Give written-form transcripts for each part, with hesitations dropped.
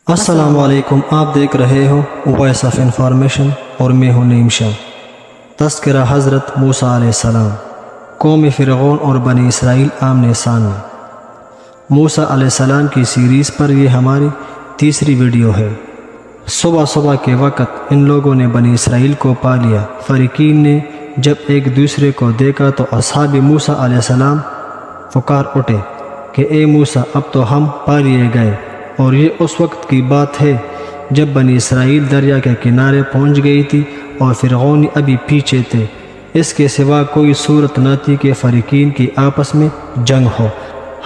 السلام علیکم، آپ دیکھ رہے ہو وائس آف انفارمیشن اور میں ہوں نعیم شاہ۔ تذکرہ حضرت موسیٰ علیہ السلام، قوم فرعون اور بنی اسرائیل آمنے سامنے۔ موسیٰ علیہ السلام کی سیریز پر یہ ہماری تیسری ویڈیو ہے۔ صبح صبح کے وقت ان لوگوں نے بنی اسرائیل کو پا لیا۔ فریقین نے جب ایک دوسرے کو دیکھا تو اصحاب موسیٰ علیہ السلام پکار اٹھے کہ اے موسیٰ، اب تو ہم پا لیے گئے۔ اور یہ اس وقت کی بات ہے جب بنی اسرائیل دریا کے کنارے پہنچ گئی تھی اور فرعون ابھی پیچھے تھے۔ اس کے سوا کوئی صورت نہ تھی کہ فریقین کی آپس میں جنگ ہو۔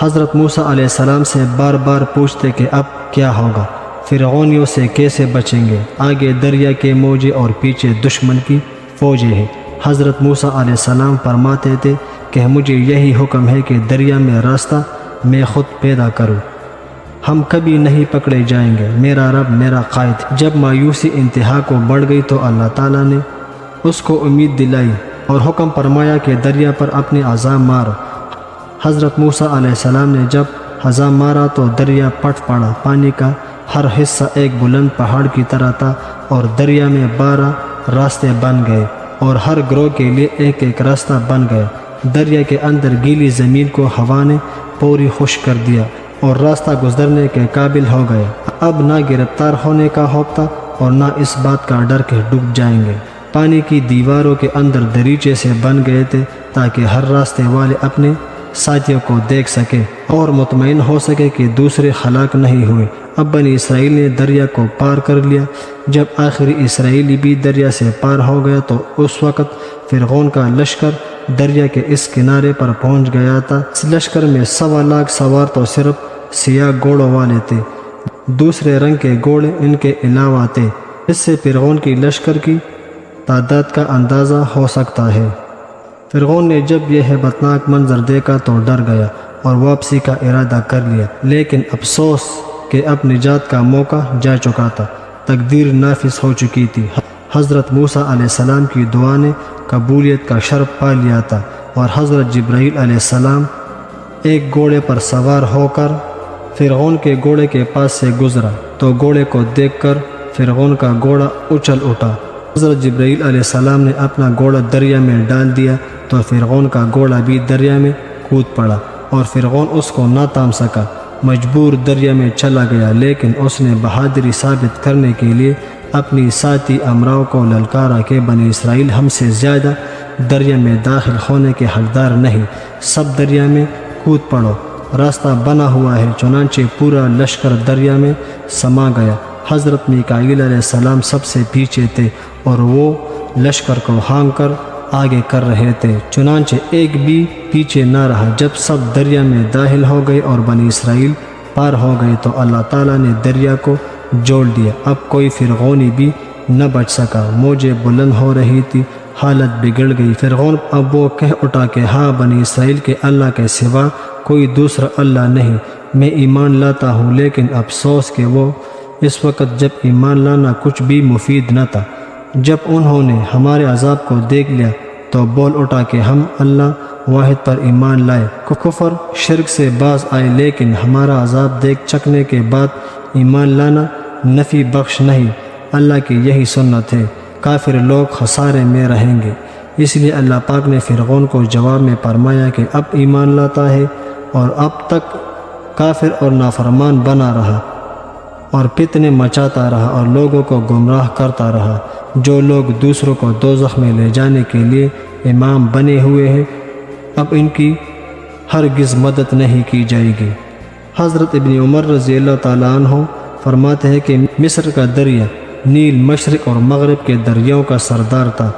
حضرت موسیٰ علیہ السلام سے بار بار پوچھتے کہ اب کیا ہوگا، فرعونیوں سے کیسے بچیں گے، آگے دریا کے موجے اور پیچھے دشمن کی فوجیں ہیں۔ حضرت موسیٰ علیہ السلام فرماتے تھے کہ مجھے یہی حکم ہے کہ دریا میں راستہ میں خود پیدا کروں، ہم کبھی نہیں پکڑے جائیں گے، میرا رب میرا قائد۔ جب مایوسی انتہا کو بڑھ گئی تو اللہ تعالیٰ نے اس کو امید دلائی اور حکم فرمایا کہ دریا پر اپنے عصا مارو۔ حضرت موسیٰ علیہ السلام نے جب عصا مارا تو دریا پھٹ پڑا۔ پانی کا ہر حصہ ایک بلند پہاڑ کی طرح تھا اور دریا میں 12 راستے بن گئے اور ہر گروہ کے لیے ایک ایک راستہ بن گیا۔ دریا کے اندر گیلی زمین کو ہوا نے پوری خشک کر دیا اور راستہ گزرنے کے قابل ہو گیا۔ اب نہ گرفتار ہونے کا خوف تھا اور نہ اس بات کا ڈر کہ ڈوب جائیں گے۔ پانی کی دیواروں کے اندر دریچے سے بن گئے تھے تاکہ ہر راستے والے اپنے ساتھیوں کو دیکھ سکے اور مطمئن ہو سکے کہ دوسرے ہلاک نہیں ہوئے۔ اب بنی اسرائیل نے دریا کو پار کر لیا۔ جب آخری اسرائیلی بھی دریا سے پار ہو گیا تو اس وقت فرعون کا لشکر دریا کے اس کنارے پر پہنچ گیا تھا۔ اس لشکر میں 1.25 لاکھ سوار تو صرف سیاہ گھوڑوں والے تھے، دوسرے رنگ کے گھوڑے ان کے علاوہ تھے۔ اس سے فرعون کی لشکر کی تعداد کا اندازہ ہو سکتا ہے۔ فرعون نے جب یہ ہیبتناک منظر دیکھا تو ڈر گیا اور واپسی کا ارادہ کر لیا، لیکن افسوس کہ اب نجات کا موقع جا چکا تھا، تقدیر نافذ ہو چکی تھی۔ حضرت موسیٰ علیہ السلام کی دعا نے قبولیت کا شرف پا لیا تھا اور حضرت جبرائیل علیہ السلام ایک گھوڑے پر سوار ہو کر فرعون کے گھوڑے کے پاس سے گزرا تو گھوڑے کو دیکھ کر فرعون کا گھوڑا اچھل اٹھا۔ حضرت جبرائیل علیہ السلام نے اپنا گھوڑا دریا میں ڈال دیا تو فرعون کا گھوڑا بھی دریا میں کود پڑا اور فرعون اس کو نہ تھام سکا، مجبور دریا میں چلا گیا۔ لیکن اس نے بہادری ثابت کرنے کے لیے اپنی ساتھی امراؤ کو للکارا کہ بنی اسرائیل ہم سے زیادہ دریا میں داخل ہونے کے حقدار نہیں، سب دریا میں کود پڑو، راستہ بنا ہوا ہے۔ چنانچہ پورا لشکر دریا میں سما گیا۔ حضرت میکائیل علیہ السلام سب سے پیچھے تھے اور وہ لشکر کو ہانک کر آگے کر رہے تھے، چنانچہ ایک بھی پیچھے نہ رہا۔ جب سب دریا میں داخل ہو گئے اور بنی اسرائیل پار ہو گئے تو اللہ تعالیٰ نے دریا کو جوڑ دیا۔ اب کوئی فرعونی بھی نہ بچ سکا، موجیں بلند ہو رہی تھی، حالت بگڑ گئی۔ فرعون اب وہ کہہ اٹھا کہ ہاں، بنی اسرائیل کے اللہ کے سوا کوئی دوسرا اللہ نہیں، میں ایمان لاتا ہوں۔ لیکن افسوس کہ وہ اس وقت جب ایمان لانا کچھ بھی مفید نہ تھا۔ جب انہوں نے ہمارے عذاب کو دیکھ لیا تو بول اٹھا کہ ہم اللہ واحد پر ایمان لائے، کفر شرک سے باز آئے، لیکن ہمارا عذاب دیکھ چکنے کے بعد ایمان لانا نفع بخش نہیں۔ اللہ کی یہی سنت ہے، کافر لوگ خسارے میں رہیں گے۔ اس لیے اللہ پاک نے فرعون کو جواب میں فرمایا کہ اب ایمان لاتا ہے اور اب تک کافر اور نافرمان بنا رہا اور فتنے مچاتا رہا اور لوگوں کو گمراہ کرتا رہا۔ جو لوگ دوسروں کو دوزخ میں لے جانے کے لیے امام بنے ہوئے ہیں، اب ان کی ہرگز مدد نہیں کی جائے گی۔ حضرت ابن عمر رضی اللہ تعالیٰ عنہ فرماتے ہیں کہ مصر کا دریا نیل مشرق اور مغرب کے دریاؤں کا سردار تھا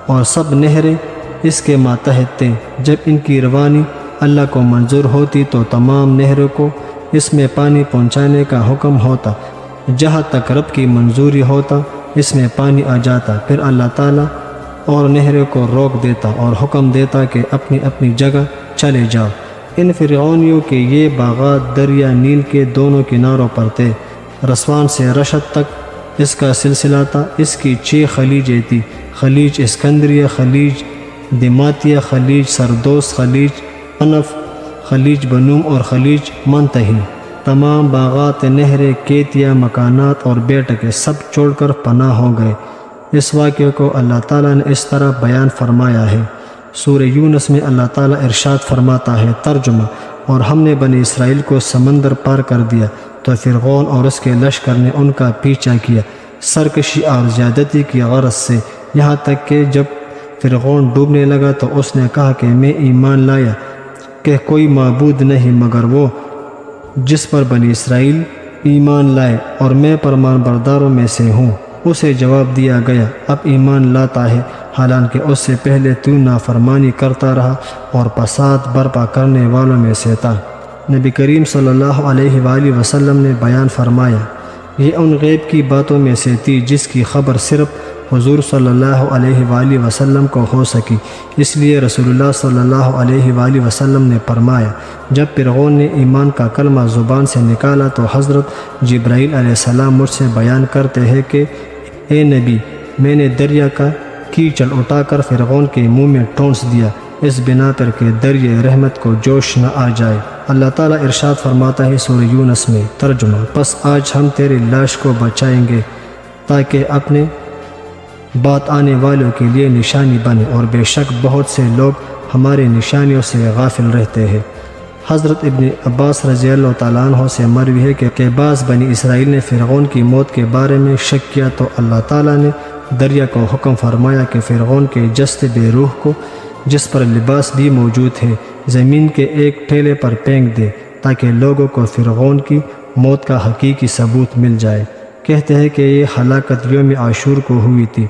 اور سب نہریں اس کے ماتحت تھے۔ جب ان کی روانی اللہ کو منظور ہوتی تو تمام نہروں کو اس میں پانی پہنچانے کا حکم ہوتا، جہاں تک رب کی منظوری ہوتا اس میں پانی آ جاتا۔ پھر اللہ تعالیٰ اور نہروں کو روک دیتا اور حکم دیتا کہ اپنی اپنی جگہ چلے جاؤ۔ ان فرعونیوں کے یہ باغات دریا نیل کے دونوں کناروں پر تھے۔ رسوان سے رشد تک اس کا سلسلہ تھا۔ اس کی 6 خلیجیں تھیں، خلیج اسکندریہ، خلیج دماتیہ، خلیج سردوس، خلیج انف، خلیج بنوم اور خلیج منتہی۔ تمام باغات، نہریں، کھیتیاں، مکانات اور بیٹکے سب چھوڑ کر پناہ ہو گئے۔ اس واقعے کو اللہ تعالیٰ نے اس طرح بیان فرمایا ہے۔ سورہ یونس میں اللہ تعالیٰ ارشاد فرماتا ہے، ترجمہ: اور ہم نے بنی اسرائیل کو سمندر پار کر دیا تو فرعون اور اس کے لشکر نے ان کا پیچھا کیا سرکشی اور زیادتی کی غرض سے، یہاں تک کہ جب فرعون ڈوبنے لگا تو اس نے کہا کہ میں ایمان لایا کہ کوئی معبود نہیں مگر وہ جس پر بنی اسرائیل ایمان لائے، اور میں فرمان برداروں میں سے ہوں۔ اسے جواب دیا گیا، اب ایمان لاتا ہے حالانکہ اس سے پہلے تو نافرمانی کرتا رہا اور فساد برپا کرنے والوں میں سے تھا۔ نبی کریم صلی اللہ علیہ وآلہ وسلم نے بیان فرمایا، یہ ان غیب کی باتوں میں سے تھی جس کی خبر صرف حضور صلی اللہ علیہ وآلہ وسلم کو ہو سکی۔ اس لیے رسول اللہ صلی اللہ علیہ وآلہ وسلم نے فرمایا، جب فرعون نے ایمان کا کلمہ زبان سے نکالا تو حضرت جبرائیل علیہ السلام مجھ سے بیان کرتے ہیں کہ اے نبی، میں نے دریا کا کیچڑ اٹھا کر فرعون کے منہ میں ٹھونس دیا، اس بنا پر کہ دریا رحمت کو جوش نہ آ جائے۔ اللہ تعالیٰ ارشاد فرماتا ہے سورہ یونس میں، ترجمہ: پس آج ہم تیری لاش کو بچائیں گے تاکہ اپنے بات آنے والوں کے لیے نشانی بنے، اور بے شک بہت سے لوگ ہماری نشانیوں سے غافل رہتے ہیں۔ حضرت ابن عباس رضی اللہ تعالیٰ عنہ سے مروی ہے کہ بعض بنی اسرائیل نے فرعون کی موت کے بارے میں شک کیا تو اللہ تعالیٰ نے دریا کو حکم فرمایا کہ فرعون کے جسد بے روح کو، جس پر لباس بھی موجود ہے، زمین کے ایک ٹھیلے پر پھینک دے تاکہ لوگوں کو فرعون کی موت کا حقیقی ثبوت مل جائے۔ کہتے ہیں کہ یہ ہلاکت یوم عاشور کو ہوئی تھی۔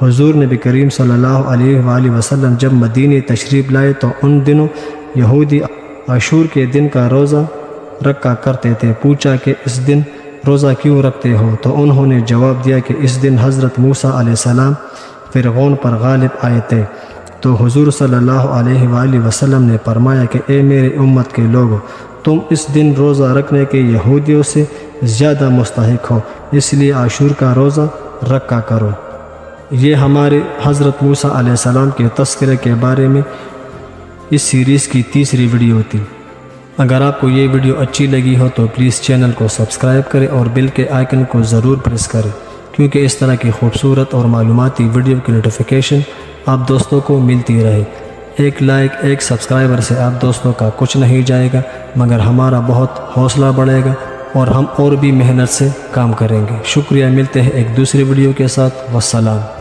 حضور نبی کریم صلی اللہ علیہ وآلہ وسلم جب مدینہ تشریف لائے تو ان دنوں یہودی عاشور کے دن کا روزہ رکھا کرتے تھے۔ پوچھا کہ اس دن روزہ کیوں رکھتے ہو؟ تو انہوں نے جواب دیا کہ اس دن حضرت موسیٰ علیہ السلام فرعون پر غالب آئے تھے۔ تو حضور صلی اللہ علیہ وآلہ وسلم نے فرمایا کہ اے میرے امت کے لوگوں، تم اس دن روزہ رکھنے کے یہودیوں سے زیادہ مستحق ہو، اس لیے عاشور کا روزہ رکھا کرو۔ یہ ہمارے حضرت موسیٰ علیہ السلام کے تذکرے کے بارے میں اس سیریز کی تیسری ویڈیو تھی۔ اگر آپ کو یہ ویڈیو اچھی لگی ہو تو پلیز چینل کو سبسکرائب کریں اور بیل کے آئیکن کو ضرور پریس کریں، کیونکہ اس طرح کی خوبصورت اور معلوماتی ویڈیو کی نوٹیفیکیشن آپ دوستوں کو ملتی رہے۔ ایک لائک، ایک سبسکرائبر سے آپ دوستوں کا کچھ نہیں جائے گا، مگر ہمارا بہت حوصلہ بڑھے گا اور ہم اور بھی محنت سے کام کریں گے۔ شکریہ، ملتے ہیں ایک دوسری ویڈیو کے ساتھ۔ والسلام۔